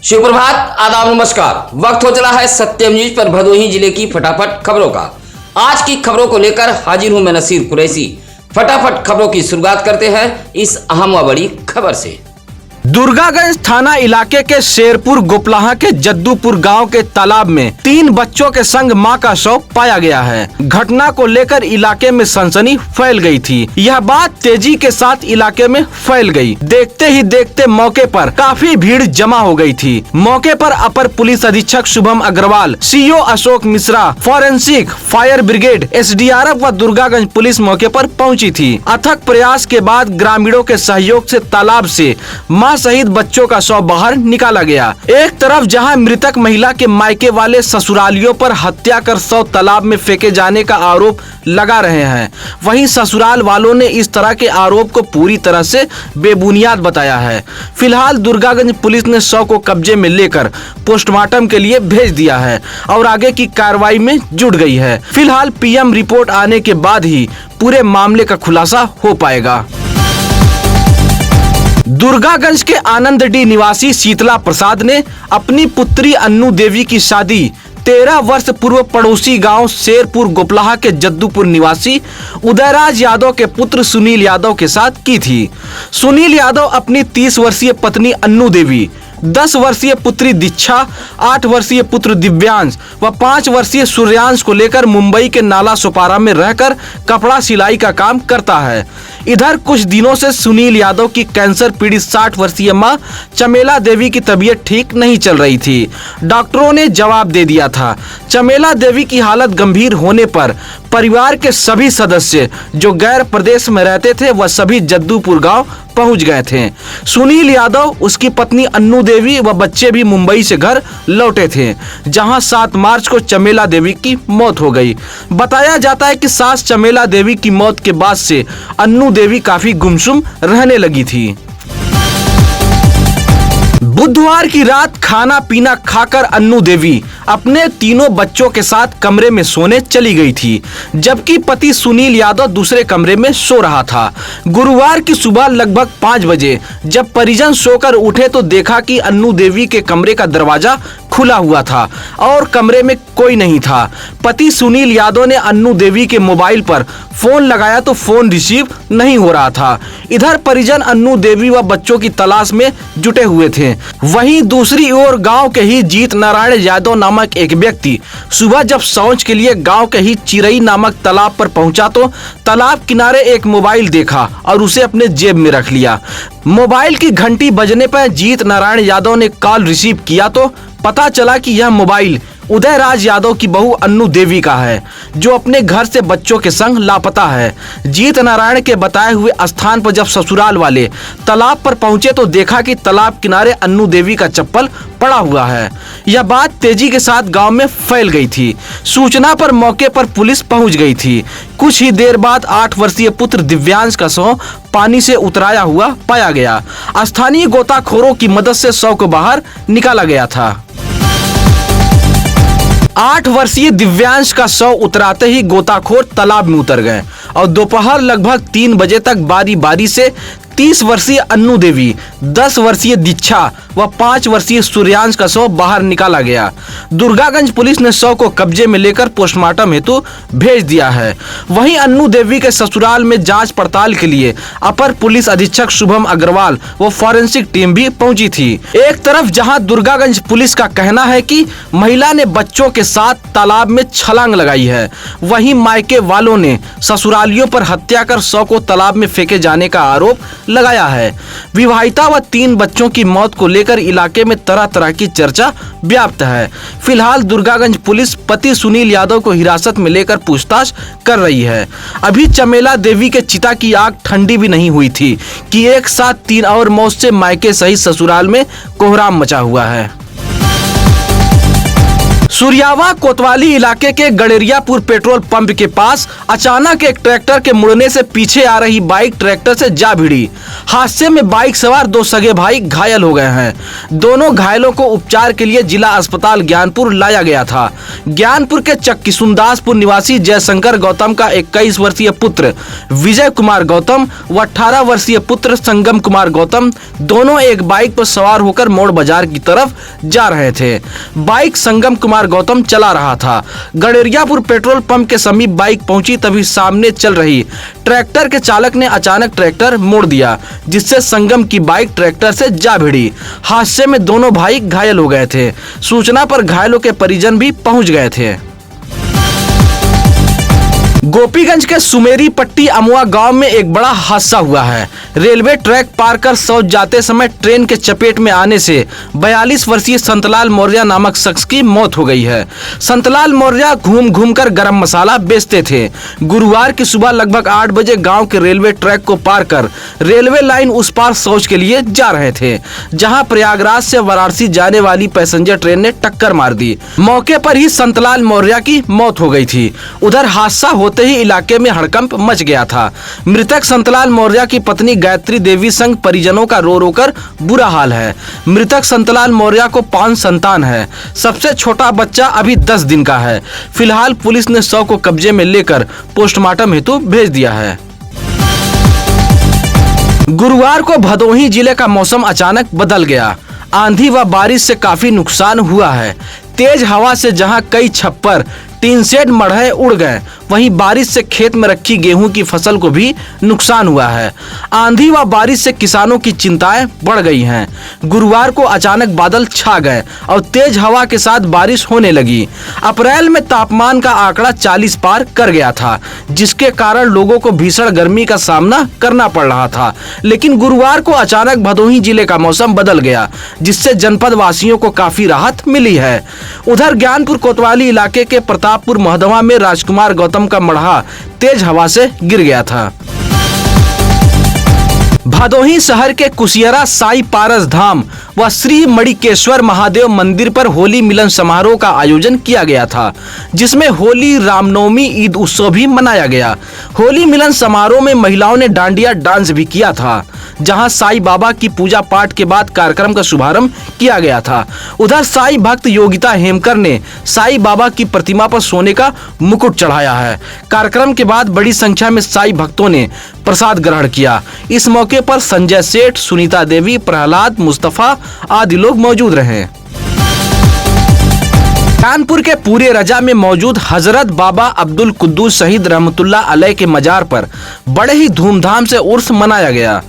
सुप्रभात, आदाब, नमस्कार। वक्त हो चला है सत्यम न्यूज पर भदोही जिले की फटाफट खबरों का। आज की खबरों को लेकर हाजिर हूं मैं नसीर कुरैशी। फटाफट खबरों की शुरुआत करते हैं इस अहम व बड़ी खबर से। दुर्गागंज थाना इलाके के शेरपुर गोपलाहा के जद्दूपुर गांव के तालाब में 3 बच्चों के संग मां का शव पाया गया है। घटना को लेकर इलाके में सनसनी फैल गई थी। यह बात तेजी के साथ इलाके में फैल गई। देखते ही देखते मौके पर काफी भीड़ जमा हो गई थी। मौके पर अपर पुलिस अधीक्षक Shubham Agarwal, CO Ashok Mishra, forensic, fire brigade, SDRF व दुर्गागंज पुलिस मौके पर पहुंची थी। अथक प्रयास के बाद ग्रामीणों के सहयोग से तालाब से मां सहित बच्चों का शव बाहर निकाला गया। एक तरफ जहां मृतक महिला के मायके वाले ससुरालियों पर हत्या कर शव तालाब में फेंके जाने का आरोप लगा रहे हैं, वहीं ससुराल वालों ने इस तरह के आरोप को पूरी तरह से बेबुनियाद बताया है। फिलहाल दुर्गागंज पुलिस ने शव को कब्जे में लेकर पोस्टमार्टम के लिए भेज दिया है और आगे की कार्रवाई में जुट गई है। फिलहाल पीएम रिपोर्ट आने के बाद ही पूरे मामले का खुलासा हो पाएगा। दुर्गागंज के आनंदडी निवासी शीतला प्रसाद ने अपनी पुत्री अन्नू देवी की शादी 13 वर्ष पूर्व पड़ोसी गांव शेरपुर गोपलाहा के जद्दूपुर निवासी उदयराज यादव के पुत्र सुनील यादव के साथ की थी। सुनील यादव अपनी 30 वर्षीय पत्नी अन्नू देवी, 10 वर्षीय पुत्री दीक्षा, 8 वर्षीय पुत्र दिव्यांश व 5 वर्षीय सूर्यांश को लेकर मुंबई के नाला सोपारा में रहकर कपड़ा सिलाई का काम करता है। इधर कुछ दिनों से सुनील यादव की कैंसर पीड़ित 60 वर्षीय मां चमेला देवी की तबीयत ठीक नहीं चल रही थी। डॉक्टरों ने जवाब दे दिया था। चमेला देवी की हालत गंभीर होने पर परिवार के सभी सदस्य जो गैर प्रदेश में रहते थे वह सभी जद्दूपुर गांव पहुंच गए थे। सुनील यादव, उसकी पत्नी अन्नू देवी व बच्चे भी मुंबई से घर लौटे थे, जहां 7 मार्च को चमेला देवी की मौत हो गई। बताया जाता है कि सास चमेला देवी की मौत के बाद से अन्नू देवी काफी गुमसुम रहने लगी थी। बुधवार की रात खाना पीना खाकर अन्नू देवी अपने तीनों बच्चों के साथ कमरे में सोने चली गई थी, जबकि पति सुनील यादव दूसरे कमरे में सो रहा था। गुरुवार की सुबह लगभग 5 बजे जब परिजन सोकर उठे तो देखा कि अन्नू देवी के कमरे का दरवाजा खुला हुआ था और कमरे में कोई नहीं था। पति सुनील यादव ने अन्नू देवी के मोबाइल पर फोन लगाया तो फोन रिसीव नहीं हो रहा था। इधर परिजन अन्नू देवी व बच्चों की तलाश में जुटे हुए थे। वहीं दूसरी ओर गांव के ही जीत नारायण यादव नामक एक व्यक्ति सुबह जब शौच के लिए गांव के ही चिरई नामक तालाब पर पहुंचा तो तालाब किनारे एक मोबाइल देखा और उसे अपने जेब में रख लिया। मोबाइल की घंटी बजने पर जीत नारायण यादव ने कॉल रिसीव किया तो पता चला कि यह मोबाइल उदयराज यादव की बहू अन्नू देवी का है, जो अपने घर से बच्चों के संग लापता है। जीत नारायण के बताए हुए स्थान पर जब ससुराल वाले तालाब पर पहुंचे तो देखा कि तालाब किनारे अन्नू देवी का चप्पल पड़ा हुआ है। यह बात तेजी के साथ गांव में फैल गई थी। सूचना पर मौके पर पुलिस पहुंच गई थी। कुछ ही देर बाद 8 वर्षीय पुत्र दिव्यांश का शव पानी से उतराया हुआ पाया गया। स्थानीय गोताखोरों की मदद से शव को बाहर निकाला गया था। 8 वर्षीय दिव्यांश का शव उतराते ही गोताखोर तालाब में उतर गए और दोपहर लगभग 3 बजे तक बारी बारी से 30 वर्षीय अन्नू देवी, 10 वर्षीय दीक्षा व 5 वर्षीय सूर्यांश का शव बाहर निकाला गया। दुर्गागंज पुलिस ने शव को कब्जे में लेकर पोस्टमार्टम हेतु भेज दिया है। वहीं अन्नू देवी के ससुराल में जांच पड़ताल के लिए अपर पुलिस अधीक्षक शुभम अग्रवाल व फॉरेंसिक टीम भी पहुंची थी। एक तरफ जहां दुर्गागंज पुलिस का कहना है कि महिला ने बच्चों के साथ तालाब में छलांग लगाई है, वहीं मायके वालों ने ससुरालियों पर हत्या कर शव को तालाब में फेंके जाने का आरोप लगाया है। विवाहिता व 3 बच्चों की मौत को लेकर इलाके में तरह तरह की चर्चा व्याप्त है। फिलहाल दुर्गागंज पुलिस पति सुनील यादव को हिरासत में लेकर पूछताछ कर रही है। अभी चमेला देवी के चिता की आग ठंडी भी नहीं हुई थी कि एक साथ 3 और मौत से मायके सहित ससुराल में कोहराम मचा हुआ है। सुरियावा कोतवाली इलाके के गड़ेरियापुर पेट्रोल पंप के पास अचानक एक ट्रैक्टर के मुड़ने से पीछे आ रही बाइक ट्रैक्टर से जा भिड़ी। हादसे में बाइक सवार दो सगे भाई घायल हो गए हैं। दोनों घायलों को उपचार के लिए जिला अस्पताल ज्ञानपुर लाया गया था। ज्ञानपुर के चक्कीसुंदासपुर निवासी जयशंकर गौतम का 21 वर्षीय पुत्र विजय कुमार गौतम व 18 वर्षीय पुत्र संगम कुमार गौतम दोनों एक बाइक पर सवार होकर मोड़ बाजार की तरफ जा रहे थे। बाइक संगम कुमार गौतम चला रहा था। गड़ेरियापुर पेट्रोल पंप के समीप बाइक पहुंची, तभी सामने चल रही ट्रैक्टर के चालक ने अचानक ट्रैक्टर मोड़ दिया, जिससे संगम की बाइक ट्रैक्टर से जा भिड़ी। हादसे में दोनों भाई घायल हो गए थे। सूचना पर घायलों के परिजन भी पहुंच गए थे। गोपीगंज के सुमेरी पट्टी अमुआ गांव में एक बड़ा हादसा हुआ है। रेलवे ट्रैक पार कर शौच जाते समय ट्रेन के चपेट में आने से 42 वर्षीय संतलाल मौर्य नामक शख्स की मौत हो गई है। संतलाल मौर्य घूम घूम कर गरम मसाला बेचते थे। गुरुवार की सुबह लगभग 8 बजे गांव के रेलवे ट्रैक को पार कर रेलवे लाइन उस पार शौच के लिए जा रहे थे, जहां प्रयागराज से वाराणसी जाने वाली पैसेंजर ट्रेन ने टक्कर मार दी। मौके पर ही संतलाल मौर्य की मौत हो गई थी। उधर हादसा होते ही इलाके में हड़कंप मच गया था। मृतक संतलाल मौर्य की पत्नी गायत्री देवी संग परिजनों का रो रो कर बुरा हाल है। मृतक संतलाल मौर्य को 5 संतान है। सबसे छोटा बच्चा अभी 10 दिन का है। फिलहाल पुलिस ने शव को कब्जे में लेकर पोस्टमार्टम हेतु भेज दिया है। गुरुवार को भदोही जिले का मौसम अचानक बदल गया। आंधी व बारिश से काफी नुकसान हुआ है। तेज हवा से जहां कई छप्पर टीन शेड मढ़े उड़ गए, वहीं बारिश से खेत में रखी गेहूं की फसल को भी नुकसान हुआ है। आंधी व बारिश से किसानों की चिंताएं बढ़ गई हैं। गुरुवार को अचानक बादल छा गए और तेज हवा के साथ बारिश होने लगी। अप्रैल में तापमान का आंकड़ा 40 पार कर गया था, जिसके कारण लोगों को भीषण गर्मी का सामना करना पड़ रहा था। लेकिन गुरुवार को अचानक भदोही जिले का मौसम बदल गया, जिससे जनपद वासियों को काफी राहत मिली है। उधर ज्ञानपुर कोतवाली इलाके के प्रतापपुर महदवा में राजकुमार गौतम का मढ़ा तेज हवा से गिर गया था। भदोही शहर के कुसियरा साई पारस धाम व श्री मणिकेश्वर महादेव मंदिर पर होली मिलन समारोह का आयोजन किया गया था, जिसमें होली, रामनवमी, ईद उत्सव भी मनाया गया। होली मिलन समारोह में महिलाओं ने डांडिया डांस भी किया था, जहां साई बाबा की पूजा पाठ के बाद कार्यक्रम का शुभारंभ किया गया था। उधर साई भक्त योगिता हेमकर ने साई बाबा की प्रतिमा पर सोने का मुकुट चढ़ाया है। कार्यक्रम के बाद बड़ी संख्या में साई भक्तों ने प्रसाद ग्रहण किया। इस मौके पर संजय सेठ, सुनीता देवी, प्रहलाद, मुस्तफा आदि लोग मौजूद रहे। कानपुर के पूरे रजा में मौजूद हजरत बाबा अब्दुल कुद्दूस शहीद रहमतुल्लाह अलैह के मजार पर बड़े ही धूमधाम से उर्स मनाया गया।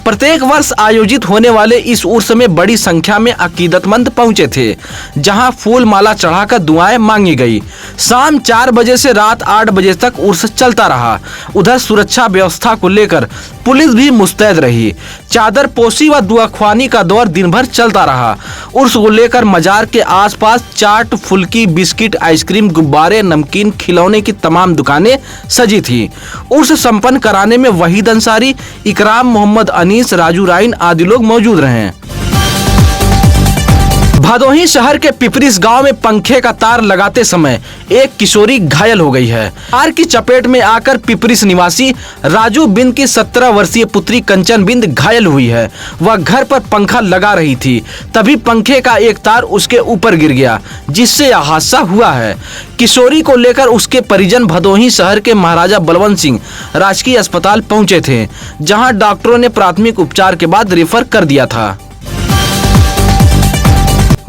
प्रत्येक वर्ष आयोजित होने वाले इस उर्स में बड़ी संख्या में अकीदतमंद पहुंचे थे, जहां फूल माला चढ़ाकर दुआएं मांगी गई। शाम 4 बजे से रात 8 बजे तक उर्स चलता रहा। उधर सुरक्षा व्यवस्था को लेकर पुलिस भी मुस्तैद रही। चादर पोशी व दुआख्वानी का दौर दिन भर चलता रहा। उर्स को लेकर मजार के आसपास चाट, फुल्की, बिस्किट, आइसक्रीम, गुब्बारे, नमकीन, खिलौने की तमाम दुकानें सजी थी। उर्स संपन्न कराने में वहीद अंसारी, इकराम मोहम्मद अनीस, राजू राइन आदि लोग मौजूद रहे। भदोही शहर के पिपरिस गांव में पंखे का तार लगाते समय एक किशोरी घायल हो गई है। तार की चपेट में आकर पिपरिस निवासी राजू बिंद की 17 वर्षीय पुत्री कंचन बिंद घायल हुई है। वह घर पर पंखा लगा रही थी, तभी पंखे का एक तार उसके ऊपर गिर गया, जिससे यह हादसा हुआ है। किशोरी को लेकर उसके परिजन भदोही शहर के महाराजा बलवंत सिंह राजकीय अस्पताल पहुंचे थे, जहां डॉक्टरों ने प्राथमिक उपचार के बाद रेफर कर दिया था।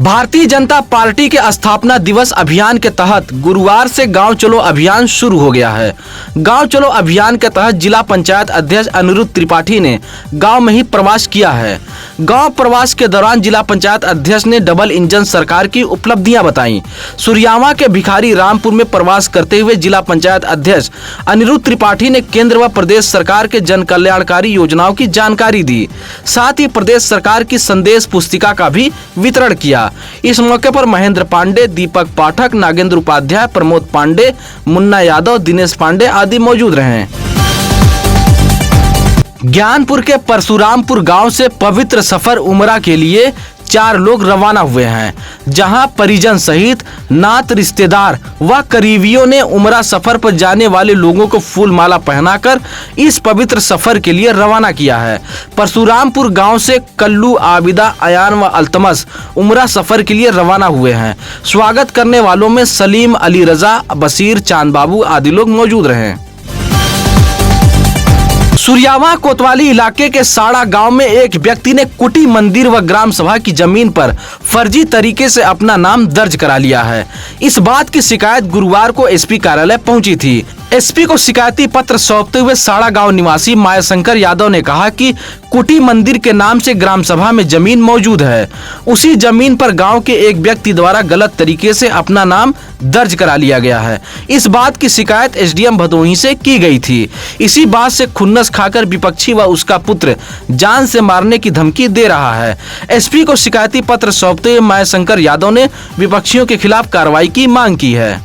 भारतीय जनता पार्टी के स्थापना दिवस अभियान के तहत गुरुवार से गांव चलो अभियान शुरू हो गया है। गांव चलो अभियान के तहत जिला पंचायत अध्यक्ष अनिरुद्ध त्रिपाठी ने गांव में ही प्रवास किया है। गांव प्रवास के दौरान जिला पंचायत अध्यक्ष ने डबल इंजन सरकार की उपलब्धियां बताई। सुरियावा के भिखारी रामपुर में प्रवास करते हुए जिला पंचायत अध्यक्ष अनिरुद्ध त्रिपाठी ने केंद्र व प्रदेश सरकार के जन कल्याणकारी योजनाओं की जानकारी दी। साथ ही प्रदेश सरकार की संदेश पुस्तिका का भी वितरण किया। इस मौके पर महेंद्र पांडे, दीपक पाठक, नागेंद्र उपाध्याय, प्रमोद पांडे, मुन्ना यादव, दिनेश पांडे आदि मौजूद रहे। ज्ञानपुर के परशुरामपुर गांव से पवित्र सफर उमरा के लिए 4 लोग रवाना हुए हैं, जहां परिजन सहित नात रिश्तेदार व करीबियों ने उमरा सफर पर जाने वाले लोगों को फूल माला पहनाकर इस पवित्र सफर के लिए रवाना किया है। परशुरामपुर गांव से कल्लू, आबिदा, अयान व अल्तमस उमरा सफर के लिए रवाना हुए हैं। स्वागत करने वालों में सलीम, अली रजा, बशीर, चांद बाबू आदि लोग मौजूद रहे। सुरियावा कोतवाली इलाके के साड़ा गांव में एक व्यक्ति ने कुटी मंदिर व ग्राम सभा की जमीन पर फर्जी तरीके से अपना नाम दर्ज करा लिया है। इस बात की शिकायत गुरुवार को एसपी कार्यालय पहुंची थी। एसपी को शिकायती पत्र सौंपते हुए साड़ा गांव निवासी मायाशंकर यादव ने कहा कि कुटी मंदिर के नाम से ग्राम सभा में जमीन मौजूद है। उसी जमीन पर गांव के एक व्यक्ति द्वारा गलत तरीके से अपना नाम दर्ज करा लिया गया है। इस बात की शिकायत एसडीएम भदोही से की गई थी। इसी बात से खुन्नस खाकर विपक्षी व उसका पुत्र जान से मारने की धमकी दे रहा है। एसपी को शिकायती पत्र सौंपते हुए मायाशंकर यादव ने विपक्षियों के खिलाफ कार्रवाई की मांग की है।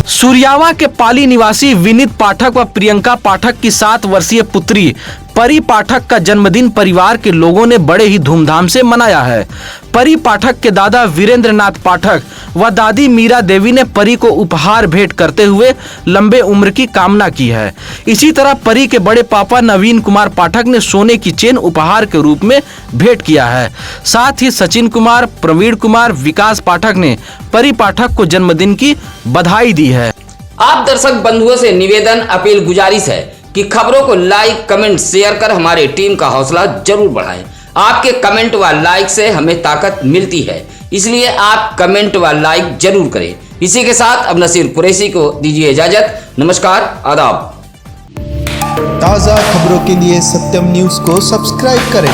सुरियावा के पाली निवासी विनीत पाठक व प्रियंका पाठक की 7 वर्षीय पुत्री परी पाठक का जन्मदिन परिवार के लोगों ने बड़े ही धूमधाम से मनाया है। परी पाठक के दादा वीरेंद्र नाथ पाठक व दादी मीरा देवी ने परी को उपहार भेंट करते हुए लंबे उम्र की कामना की है। इसी तरह परी के बड़े पापा नवीन कुमार पाठक ने सोने की चेन उपहार के रूप में भेंट किया है। साथ ही सचिन कुमार, प्रवीण कुमार, विकास पाठक ने परी पाठक को जन्मदिन की बधाई दी है। आप दर्शक बंधुओं से निवेदन, अपील, गुजारिश है कि खबरों को लाइक, कमेंट, शेयर कर हमारे टीम का हौसला जरूर बढ़ाएं। आपके कमेंट व लाइक से हमें ताकत मिलती है, इसलिए आप कमेंट व लाइक जरूर करें। इसी के साथ अब नसीर कुरैशी को दीजिए इजाजत। नमस्कार, आदाब। ताज़ा खबरों के लिए सत्यम न्यूज़ को सब्सक्राइब करें